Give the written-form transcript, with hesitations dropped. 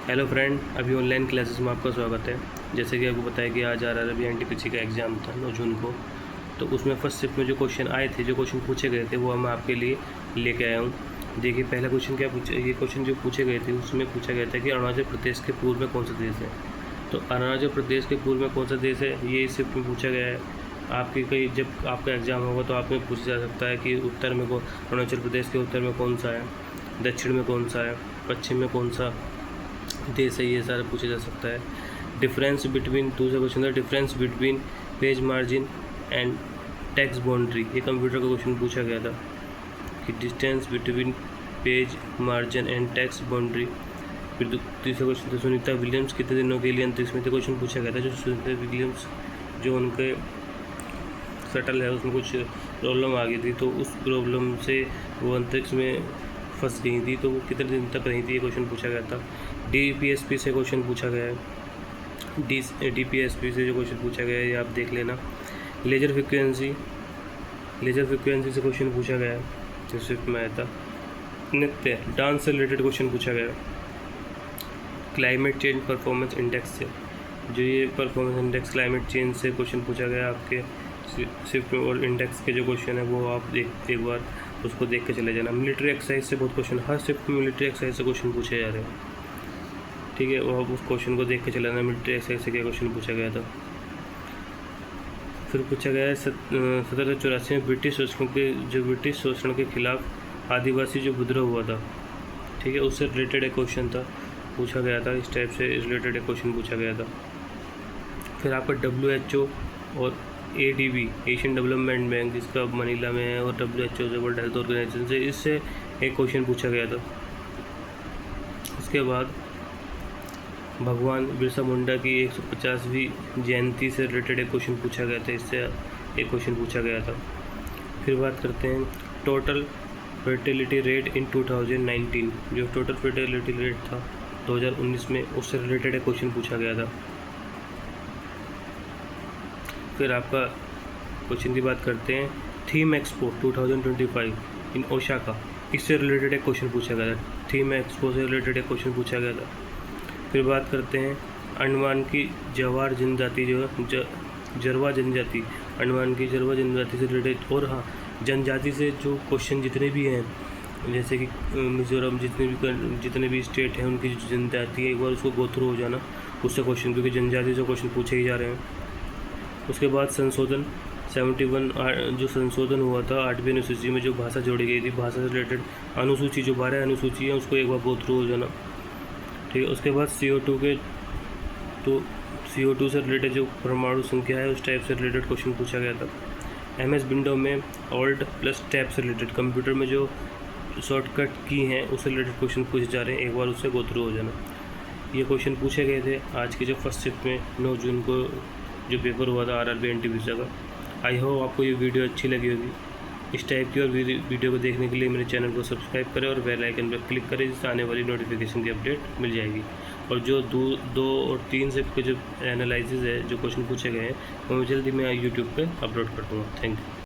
Hello friend, अभी online classes में आपका स्वागत है। जैसे कि आपको पता है कि आज RRB NTPC का एग्ज़ाम था 9 जून को। तो उसमें फर्स्ट शिफ्ट में जो क्वेश्चन आए थे, जो क्वेश्चन पूछे गए थे, वो मैं आपके लिए लेके आया हूँ। देखिए, पहला क्वेश्चन क्या पूछा, ये क्वेश्चन जो पूछे गए थे उसमें पूछा गया था कि अरुणाचल प्रदेश के पूर्व में कौन सा देश है। तो अरुणाचल प्रदेश के पूर्व में कौन सा देश है, ये इस शिफ्ट में पूछा गया है। आपकी कई जब आपका एग्ज़ाम होगा तो आप में पूछा जा सकता है कि उत्तर में अरुणाचल प्रदेश के उत्तर में कौन सा है, दक्षिण में कौन सा है, पश्चिम में कौन सा देश है, ये सारा पूछा जा सकता है। डिफरेंस बिटवीन, दूसरा क्वेश्चन था difference between page margin and text boundary. ये कंप्यूटर का क्वेश्चन पूछा गया था कि distance between page margin and text boundary. फिर तीसरा क्वेश्चन था सुनीता विलियम्स कितने दिनों के लिए अंतरिक्ष में थे। क्वेश्चन पूछा गया था जो सुनीता विलियम्स जो उनके शटल है उसमें कुछ प्रॉब्लम आ गई थी, तो उस प्रॉब्लम से वो अंतरिक्ष में फंस गई थी, तो वो कितने दिन तक रही थी, ये क्वेश्चन पूछा गया था। DPSP से क्वेश्चन पूछा गया है। DPSP से जो क्वेश्चन पूछा गया है ये आप देख लेना। लेजर फ्रिक्वेंसी से क्वेश्चन पूछा गया है, जो स्विफ्ट में आया था। नृत्य डांस से रिलेटेड क्वेश्चन पूछा गया है। क्लाइमेट चेंज परफॉर्मेंस इंडेक्स से, जो ये परफॉर्मेंस इंडेक्स क्लाइमेट चेंज से क्वेश्चन पूछा गया है आपके स्विफ्ट में। और इंडेक्स के जो क्वेश्चन है वो आप एक बार उसको देख के चले जाना। मिलिट्री एक्सरसाइज से बहुत क्वेश्चन, हर शिफ्ट में मिलिट्री एक्सरसाइज से क्वेश्चन पूछे जा रहे हैं, ठीक है। वो आप उस क्वेश्चन को देख के चले जाना, मिलिट्री एक्सरसाइज से क्या क्वेश्चन पूछा गया था। फिर पूछा गया है 1784 में ब्रिटिश शोषण के खिलाफ आदिवासी जो विद्रोह हुआ था, ठीक है, उससे रिलेटेड एक क्वेश्चन था, पूछा गया था। इस टाइप से रिलेटेड एक क्वेश्चन पूछा गया था। फिर आपका WHO और ADB एशियन डेवलपमेंट बैंक, जिसका मनीला में है, और WHO जो वर्ल्ड हेल्थ ऑर्गेनाइजेशन से, इससे एक क्वेश्चन पूछा गया था। उसके बाद भगवान बिरसा मुंडा की 150वीं जयंती से रिलेटेड एक क्वेश्चन पूछा गया था, इससे एक क्वेश्चन पूछा गया था। फिर बात करते हैं टोटल फर्टिलिटी रेट इन 2019, जो टोटल फर्टिलिटी रेट था 2019 में, उससे रिलेटेड एक क्वेश्चन पूछा गया था। फिर आपका क्वेश्चन की बात करते हैं थीम एक्सपो 2025 इन ओसाका, इससे रिलेटेड एक क्वेश्चन पूछा गया था। थीम एक्सपो से रिलेटेड एक क्वेश्चन पूछा गया था। फिर बात करते हैं अंडमान की जवार जनजाति, जो जरवा जनजाति, अंडमान की जरवा जनजाति से रिलेटेड। और हाँ, जनजाति से जो क्वेश्चन जितने भी हैं, जैसे कि मिज़ोरम, जितने भी स्टेट हैं उनकी जो जनजाति है, एक बार उसको गो थ्रू हो जाना उससे क्वेश्चन, क्योंकि जनजाति से क्वेश्चन पूछे ही जा रहे हैं। उसके बाद संशोधन 71, जो संशोधन हुआ था 8वीं अनुसूची में, जो भाषा जोड़ी गई थी, भाषा से रिलेटेड अनुसूची, जो 12 अनुसूची है, उसको एक बार गो थ्रू हो जाना, ठीक है। उसके बाद CO2 से रिलेटेड जो परमाणु संख्या है, उस टाइप से रिलेटेड क्वेश्चन पूछा गया था। MS विंडो में ऑल्ट प्लस टैब से रिलेटेड, कंप्यूटर में जो शॉर्टकट की हैं उससे रिलेटेड क्वेश्चन पूछे जा रहे हैं, एक बार उससे गो थ्रू हो जाना। ये क्वेश्चन पूछे गए थे आज के जो फर्स्ट शिफ्ट में 9 जून को जो पेपर हुआ था RRB NTPC का। आई होप आपको ये वीडियो अच्छी लगी होगी। इस टाइप की और वीडियो को देखने के लिए मेरे चैनल को सब्सक्राइब करें और बेल आइकन पर क्लिक करें, जिससे आने वाली नोटिफिकेशन की अपडेट मिल जाएगी। और जो 2 और 3 शिफ्ट के जो एनालिसिस है, जो क्वेश्चन पूछे गए हैं, वो जल्दी मैं यूट्यूब पे अपलोड कर दूँगा। Thank you.